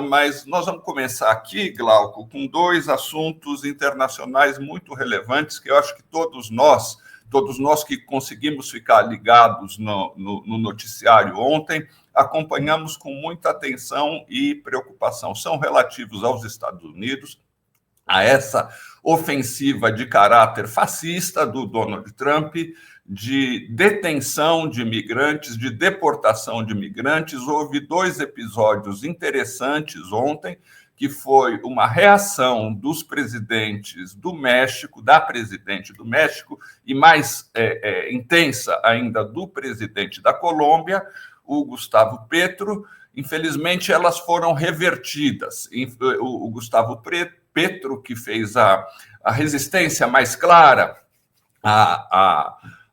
mas nós vamos começar aqui, Glauco, com dois assuntos internacionais muito relevantes que eu acho que todos nós que conseguimos ficar ligados no noticiário ontem, acompanhamos com muita atenção e preocupação. São relativos aos Estados Unidos, a essa ofensiva de caráter fascista do Donald Trump, de detenção de imigrantes, de deportação de imigrantes. Houve dois episódios interessantes ontem, que foi uma reação dos presidentes do México, da presidente do México, e mais intensa ainda do presidente da Colômbia, o Gustavo Petro. Infelizmente, elas foram revertidas. O Gustavo Petro, que fez a resistência mais clara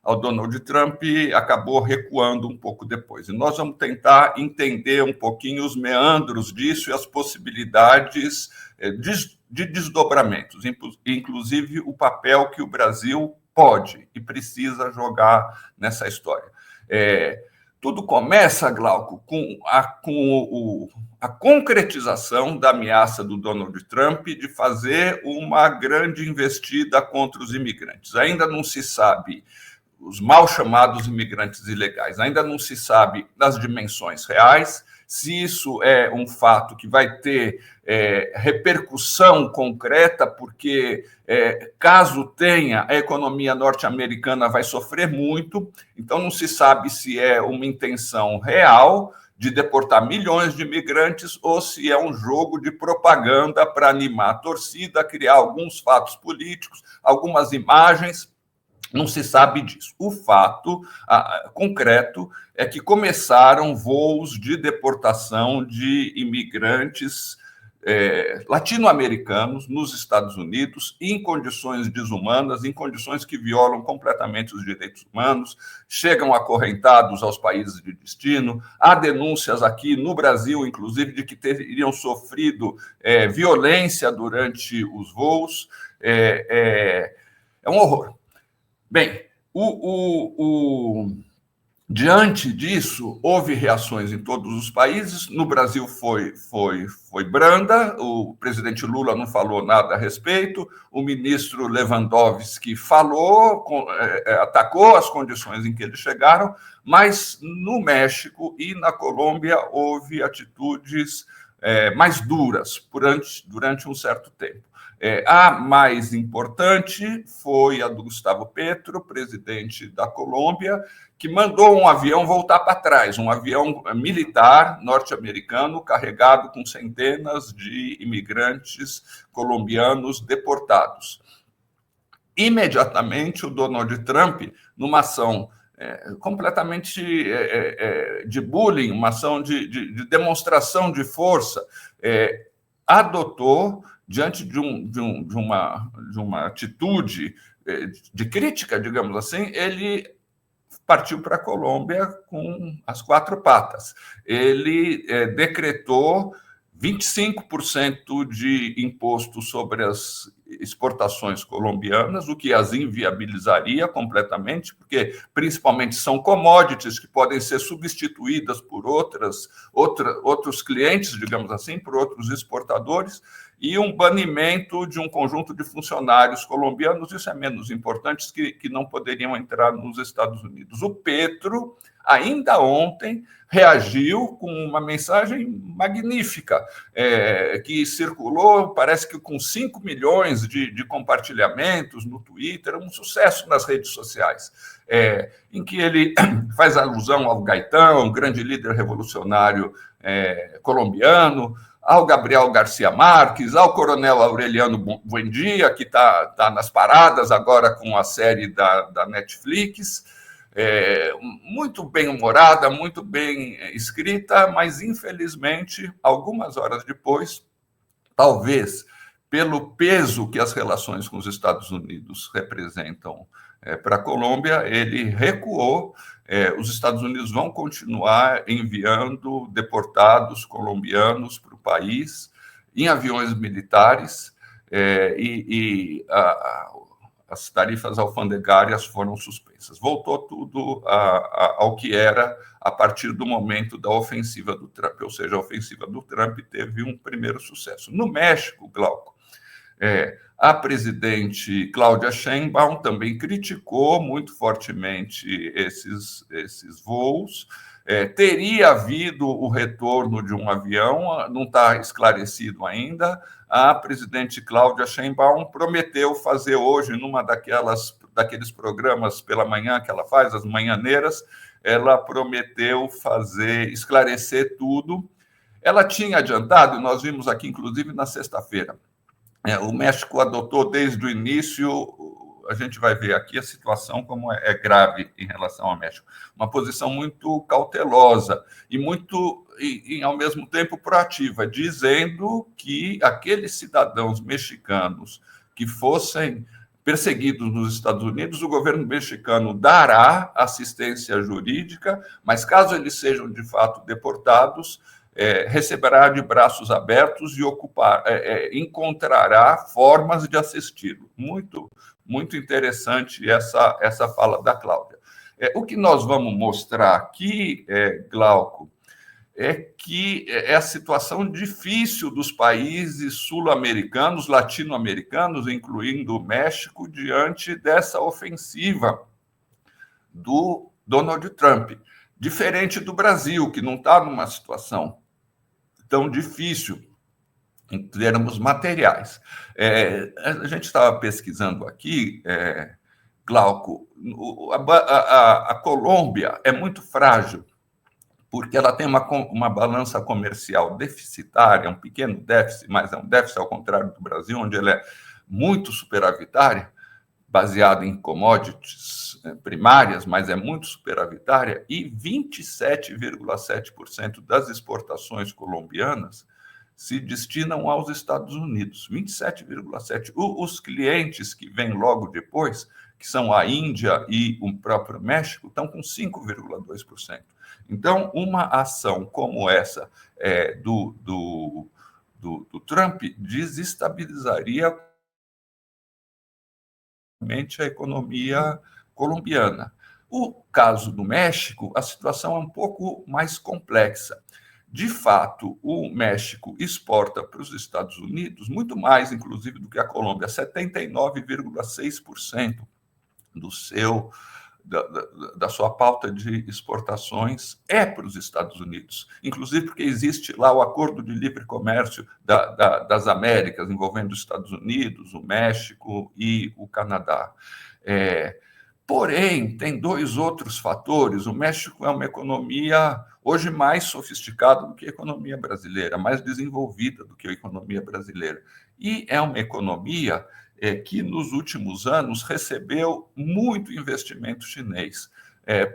ao Donald Trump, acabou recuando um pouco depois. E nós vamos tentar entender um pouquinho os meandros disso e as possibilidades de desdobramentos, inclusive o papel que o Brasil pode e precisa jogar nessa história. Tudo começa, Glauco, com a concretização da ameaça do Donald Trump de fazer uma grande investida contra os imigrantes. Ainda não se sabe os mal chamados imigrantes ilegais. Ainda não se sabe das dimensões reais, se isso é um fato que vai ter repercussão concreta, porque caso tenha, a economia norte-americana vai sofrer muito, então não se sabe se é uma intenção real de deportar milhões de imigrantes ou se é um jogo de propaganda para animar a torcida, criar alguns fatos políticos, algumas imagens. Não se sabe disso. O fato concreto é que começaram voos de deportação de imigrantes latino-americanos nos Estados Unidos em condições desumanas, em condições que violam completamente os direitos humanos, chegam acorrentados aos países de destino. Há denúncias aqui no Brasil, inclusive, de que teriam sofrido violência durante os voos. É um horror. Bem, diante disso, houve reações em todos os países. No Brasil foi branda, o presidente Lula não falou nada a respeito, o ministro Lewandowski falou, atacou as condições em que eles chegaram, mas no México e na Colômbia houve atitudes mais duras durante um certo tempo. A mais importante foi a do Gustavo Petro, presidente da Colômbia, que mandou um avião voltar para trás, um avião militar norte-americano carregado com centenas de imigrantes colombianos deportados. Imediatamente, o Donald Trump, numa ação completamente de bullying, uma ação de demonstração de força, adotou, diante de uma atitude de crítica, digamos assim, ele partiu para a Colômbia com as quatro patas. Ele decretou 25% de imposto sobre as exportações colombianas, o que as inviabilizaria completamente, porque principalmente são commodities que podem ser substituídas por outros clientes, digamos assim, por outros exportadores, e um banimento de um conjunto de funcionários colombianos, isso é menos importante, que não poderiam entrar nos Estados Unidos. O Petro, ainda ontem, reagiu com uma mensagem magnífica, que circulou, parece que com 5 milhões de compartilhamentos no Twitter, um sucesso nas redes sociais, em que ele faz alusão ao Gaitán, um grande líder revolucionário colombiano, ao Gabriel Garcia Marques, ao coronel Aureliano Buendía, que está nas paradas agora com a série da Netflix, muito bem-humorada, muito bem escrita, mas, infelizmente, algumas horas depois, talvez pelo peso que as relações com os Estados Unidos representam para a Colômbia, ele recuou. Os Estados Unidos vão continuar enviando deportados colombianos para o país em aviões militares, as tarifas alfandegárias foram suspensas. Voltou tudo ao que era a partir do momento da ofensiva do Trump, ou seja, a ofensiva do Trump teve um primeiro sucesso. No México, Glauco, a presidente Cláudia Sheinbaum também criticou muito fortemente esses voos. Teria havido o retorno de um avião, não está esclarecido ainda. A presidente Cláudia Sheinbaum prometeu fazer hoje, numa daqueles programas pela manhã que ela faz, as manhãneiras, ela prometeu esclarecer tudo. Ela tinha adiantado, nós vimos aqui, inclusive, na sexta-feira, o México adotou desde o início, a gente vai ver aqui a situação como é grave em relação ao México, uma posição muito cautelosa e ao mesmo tempo proativa, dizendo que aqueles cidadãos mexicanos que fossem perseguidos nos Estados Unidos, o governo mexicano dará assistência jurídica, mas caso eles sejam de fato deportados, receberá de braços abertos e encontrará formas de assisti-lo. Muito, muito interessante essa fala da Cláudia. O que nós vamos mostrar aqui, Glauco, é que é a situação difícil dos países sul-americanos, latino-americanos, incluindo o México, diante dessa ofensiva do Donald Trump. Diferente do Brasil, que não está numa situação tão difícil em termos materiais. A gente estava pesquisando aqui, Glauco, a Colômbia é muito frágil, porque ela tem uma balança comercial deficitária, um pequeno déficit, mas é um déficit ao contrário do Brasil, onde ela é muito superavitária, baseada em commodities primárias, mas é muito superavitária, e 27,7% das exportações colombianas se destinam aos Estados Unidos. 27,7%. Os clientes que vêm logo depois, que são a Índia e o próprio México, estão com 5,2%. Então, uma ação como essa do Trump desestabilizaria a economia colombiana. O caso do México, a situação é um pouco mais complexa. De fato, o México exporta para os Estados Unidos muito mais, inclusive, do que a Colômbia, 79,6% da sua pauta de exportações para os Estados Unidos, inclusive porque existe lá o Acordo de Livre Comércio das Américas, envolvendo os Estados Unidos, o México e o Canadá. Porém, tem dois outros fatores. O México é uma economia hoje mais sofisticada do que a economia brasileira, mais desenvolvida do que a economia brasileira. E é uma economia que, nos últimos anos, recebeu muito investimento chinês,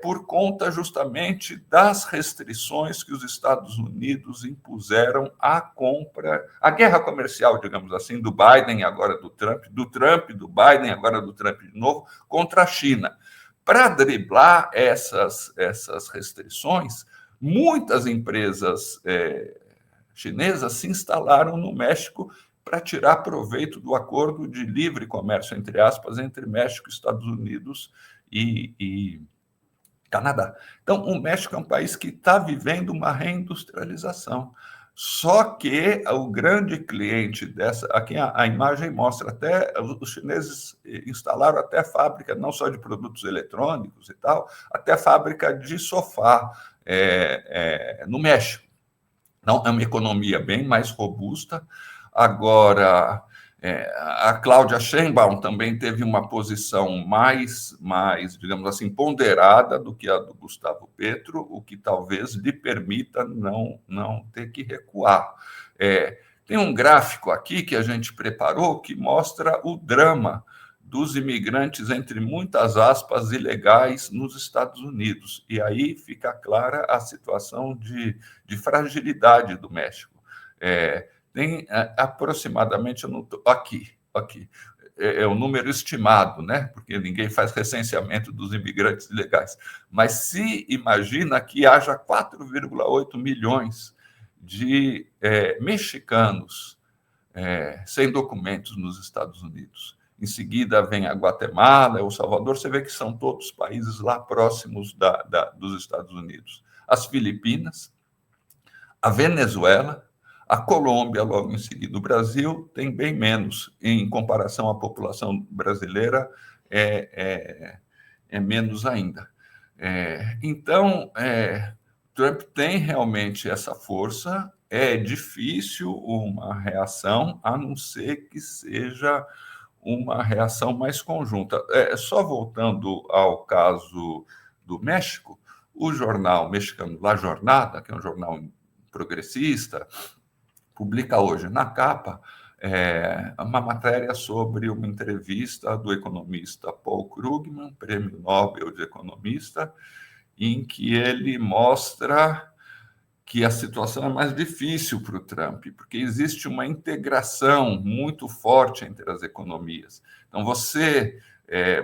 por conta justamente das restrições que os Estados Unidos impuseram à compra, à guerra comercial, digamos assim, do Biden, agora do Trump, do Biden, agora do Trump de novo, contra a China. Para driblar essas restrições, muitas empresas chinesas se instalaram no México para tirar proveito do acordo de livre comércio, entre aspas, entre México, Estados Unidos e Canadá. Então, o México é um país que está vivendo uma reindustrialização. Só que o grande cliente dessa, aqui a imagem mostra até os chineses instalaram até fábrica, não só de produtos eletrônicos e tal, até fábrica de sofá no México. Então, é uma economia bem mais robusta. Agora, a Cláudia Sheinbaum também teve uma posição mais, digamos assim, ponderada do que a do Gustavo Petro, o que talvez lhe permita não ter que recuar. Tem um gráfico aqui que a gente preparou que mostra o drama dos imigrantes, entre muitas aspas, ilegais nos Estados Unidos. E aí fica clara a situação de fragilidade do México. Tem aproximadamente, eu não tô, aqui, é o número estimado, né? Porque ninguém faz recenseamento dos imigrantes ilegais. Mas se imagina que haja 4,8 milhões de mexicanos sem documentos nos Estados Unidos. em seguida vem a Guatemala, El Salvador, você vê que são todos países lá próximos dos Estados Unidos. As Filipinas, a Venezuela, a Colômbia, logo em seguida. O Brasil tem bem menos, em comparação à população brasileira, é menos ainda. Então, Trump tem realmente essa força, é difícil uma reação, a não ser que seja uma reação mais conjunta. Só voltando ao caso do México, o jornal mexicano La Jornada, que é um jornal progressista, publica hoje na capa uma matéria sobre uma entrevista do economista Paul Krugman, Prêmio Nobel de Economista, em que ele mostra que a situação é mais difícil para o Trump, porque existe uma integração muito forte entre as economias. Então, você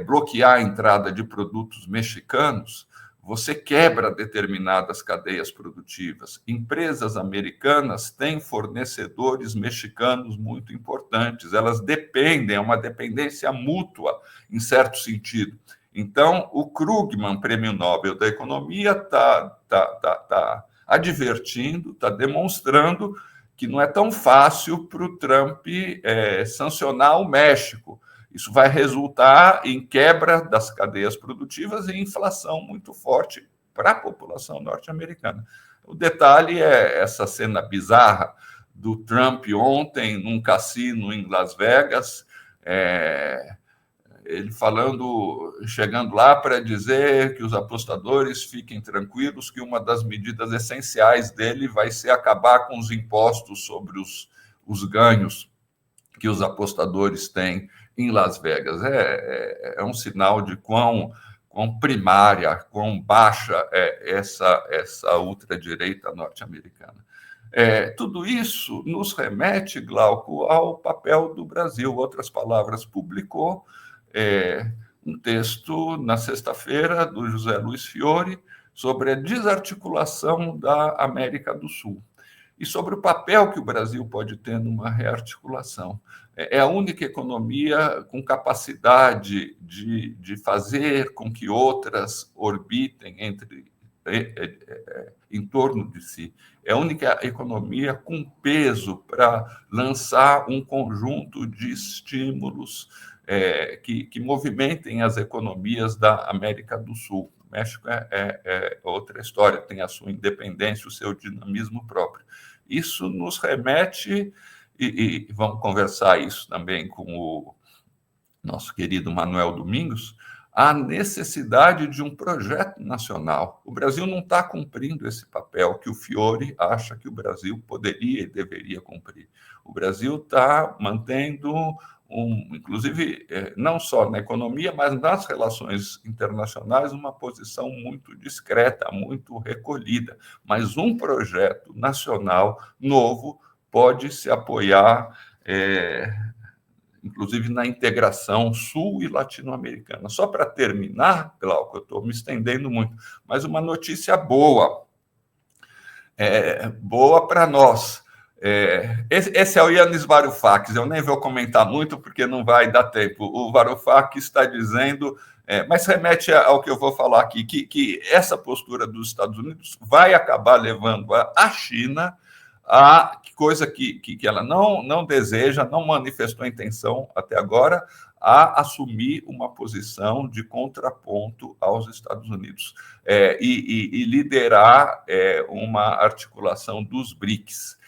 bloquear a entrada de produtos mexicanos, você quebra determinadas cadeias produtivas. Empresas americanas têm fornecedores mexicanos muito importantes, elas dependem, é uma dependência mútua, em certo sentido. Então, o Krugman, Prêmio Nobel da Economia, está advertindo, está demonstrando que não é tão fácil para o Trump sancionar o México. Isso vai resultar em quebra das cadeias produtivas e inflação muito forte para a população norte-americana. O detalhe é essa cena bizarra do Trump ontem num cassino em Las Vegas, ele chegando lá para dizer que os apostadores fiquem tranquilos, que uma das medidas essenciais dele vai ser acabar com os impostos sobre os ganhos que os apostadores têm em Las Vegas. É um sinal de quão primária, quão baixa é essa ultradireita norte-americana. Tudo isso nos remete, Glauco, ao papel do Brasil. Outras palavras, publicou um texto na sexta-feira do José Luiz Fiore sobre a desarticulação da América do Sul e sobre o papel que o Brasil pode ter numa rearticulação. É a única economia com capacidade de fazer com que outras orbitem em torno de si. É a única economia com peso para lançar um conjunto de estímulos que movimentem as economias da América do Sul. O México é outra história, tem a sua independência, o seu dinamismo próprio. Isso nos remete, e vamos conversar isso também com o nosso querido Manuel Domingos, à necessidade de um projeto nacional. O Brasil não está cumprindo esse papel que o Fiore acha que o Brasil poderia e deveria cumprir. O Brasil está mantendo inclusive, não só na economia, mas nas relações internacionais, uma posição muito discreta, muito recolhida. Mas um projeto nacional novo pode se apoiar, inclusive, na integração sul e latino-americana. Só para terminar, Glauco, eu estou me estendendo muito, mas uma notícia boa, boa para nós. Esse é o Yanis Varoufakis, eu nem vou comentar muito porque não vai dar tempo. O Varoufakis está dizendo, mas remete ao que eu vou falar aqui, que essa postura dos Estados Unidos vai acabar levando a China a coisa que ela não deseja, não manifestou intenção até agora, a assumir uma posição de contraponto aos Estados Unidos e liderar uma articulação dos BRICS.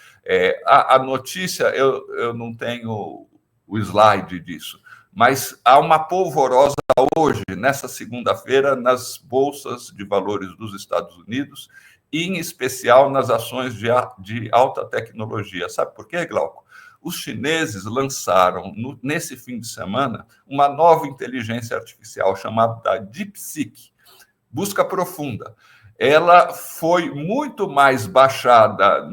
A notícia, eu não tenho o slide disso, mas há uma polvorosa hoje, nessa segunda-feira, nas bolsas de valores dos Estados Unidos, e em especial nas ações de alta tecnologia. Sabe por quê, Glauco? Os chineses lançaram, nesse fim de semana, uma nova inteligência artificial chamada DeepSeek, busca profunda. Ela foi muito mais baixada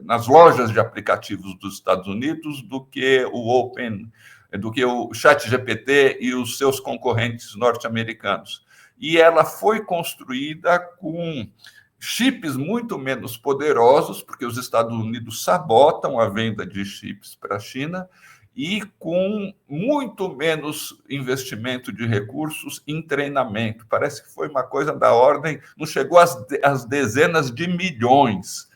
nas lojas de aplicativos dos Estados Unidos do que o ChatGPT e os seus concorrentes norte-americanos. E ela foi construída com chips muito menos poderosos, porque os Estados Unidos sabotam a venda de chips para a China, e com muito menos investimento de recursos em treinamento. Parece que foi uma coisa da ordem, não chegou às dezenas de milhões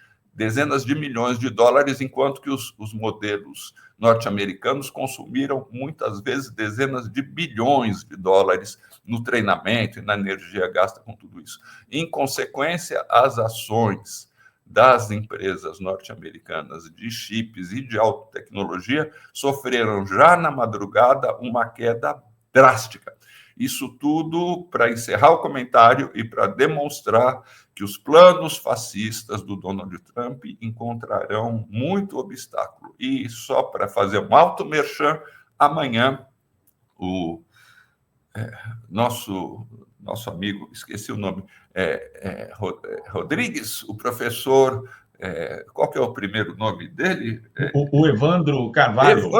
de dólares, enquanto que os modelos norte-americanos consumiram muitas vezes dezenas de bilhões de dólares no treinamento e na energia gasta com tudo isso. Em consequência, as ações das empresas norte-americanas de chips e de alta tecnologia sofreram já na madrugada uma queda drástica. Isso tudo para encerrar o comentário e para demonstrar que os planos fascistas do Donald Trump encontrarão muito obstáculo. E só para fazer um alto merchan, amanhã o nosso amigo, esqueci o nome, Rodrigues, o professor, qual que é o primeiro nome dele? O Evandro Carvalho.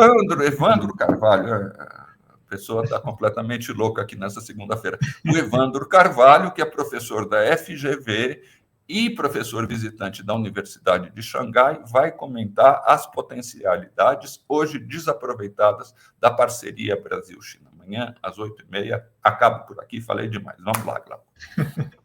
Evandro Carvalho. A pessoa está completamente louca aqui nessa segunda-feira. O Evandro Carvalho, que é professor da FGV e professor visitante da Universidade de Xangai, vai comentar as potencialidades hoje desaproveitadas da parceria Brasil-China. Amanhã, às 8h30, acabo por aqui, falei demais. Vamos lá, Glauco.